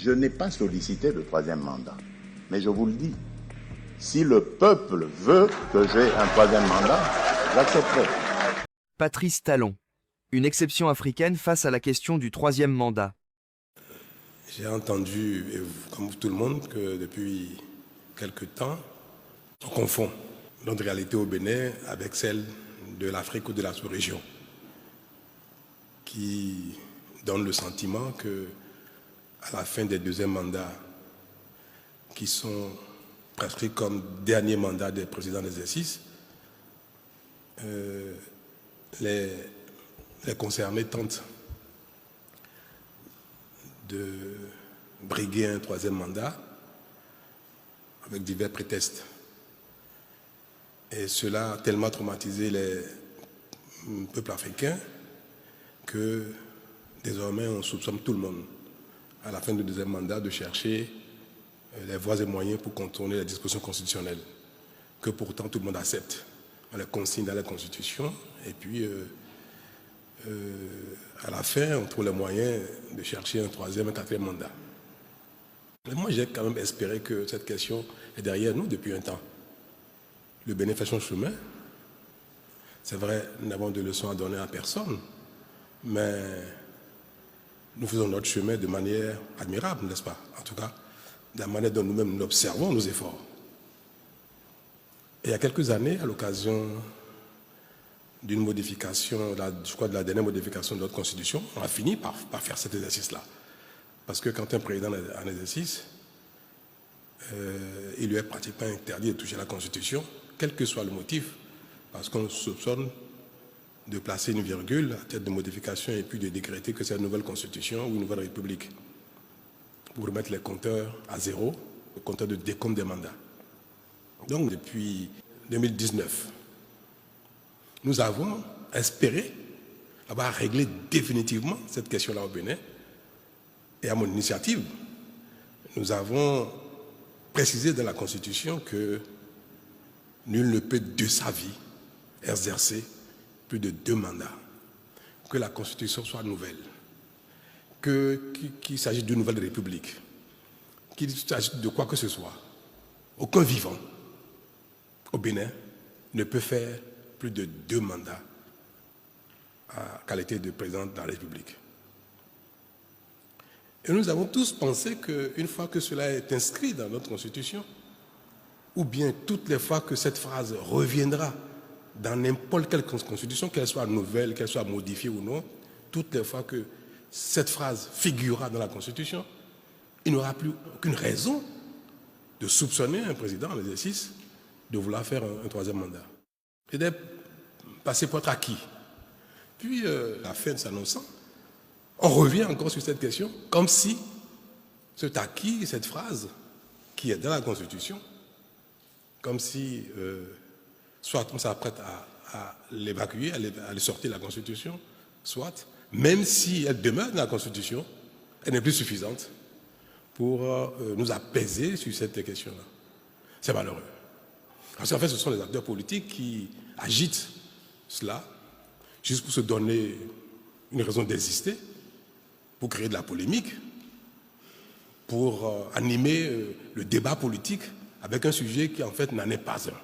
Je n'ai pas sollicité le troisième mandat. Mais je vous le dis, si le peuple veut que j'ai un troisième mandat, j'accepterai. Patrice Talon. Une exception africaine face à la question du troisième mandat. J'ai entendu, comme tout le monde, que depuis quelque temps, on confond notre réalité au Bénin avec celle de l'Afrique ou de la sous-région, qui donne le sentiment que, à la fin des deuxièmes mandats, qui sont prescrits comme dernier mandat des présidents d'exercice, les concernés tentent de briguer un troisième mandat avec divers prétextes. Et cela a tellement traumatisé les peuples africains que désormais on soupçonne tout le monde, à la fin du deuxième mandat, de chercher les voies et moyens pour contourner les dispositions constitutionnelles, que pourtant tout le monde accepte. On les consigne dans la Constitution et puis à la fin, on trouve les moyens de chercher un troisième, un quatrième mandat. Mais moi, j'ai quand même espéré que cette question est derrière nous depuis un temps. Le Bénin fait son chemin. C'est vrai, nous n'avons de leçons à donner à personne, mais nous faisons notre chemin de manière admirable, n'est-ce pas? En tout cas, de la manière dont nous-mêmes nous observons nos efforts. Et il y a quelques années, à l'occasion d'une modification, je crois de la dernière modification de notre Constitution, on a fini par faire cet exercice-là. Parce que quand un président est en exercice, il lui est pratiquement interdit de toucher la Constitution, quel que soit le motif, parce qu'on soupçonne de placer une virgule à tête de modification et puis de décréter que c'est une nouvelle Constitution ou une nouvelle République, pour remettre les compteurs à zéro, le compteur de décompte des mandats. Donc depuis 2019, nous avons espéré avoir réglé définitivement cette question-là au Bénin. Et à mon initiative, nous avons précisé dans la Constitution que nul ne peut de sa vie exercer plus de 2 mandats. Que la Constitution soit nouvelle, qu'il s'agisse d'une nouvelle république, qu'il s'agisse de quoi que ce soit. Aucun vivant au Bénin ne peut faire plus de 2 mandats à qualité de président de la République. Et nous avons tous pensé qu'une fois que cela est inscrit dans notre Constitution, ou bien toutes les fois que cette phrase reviendra dans n'importe quelle Constitution, qu'elle soit nouvelle, qu'elle soit modifiée ou non, toutes les fois que cette phrase figurera dans la Constitution, il n'y aura plus aucune raison de soupçonner un président en exercice de vouloir faire un troisième mandat. C'était passé pour être acquis. Puis, la fin s'annonçant, on revient encore sur cette question, comme si cet acquis, cette phrase qui est dans la Constitution, comme si soit on s'apprête à l'évacuer, à le sortir de la Constitution, soit, même si elle demeure dans la Constitution, elle n'est plus suffisante pour nous apaiser sur cette question-là. C'est malheureux. Parce qu'en fait, ce sont les acteurs politiques qui agitent cela, juste pour se donner une raison d'exister, pour créer de la polémique, pour animer le débat politique avec un sujet qui en fait n'en est pas un.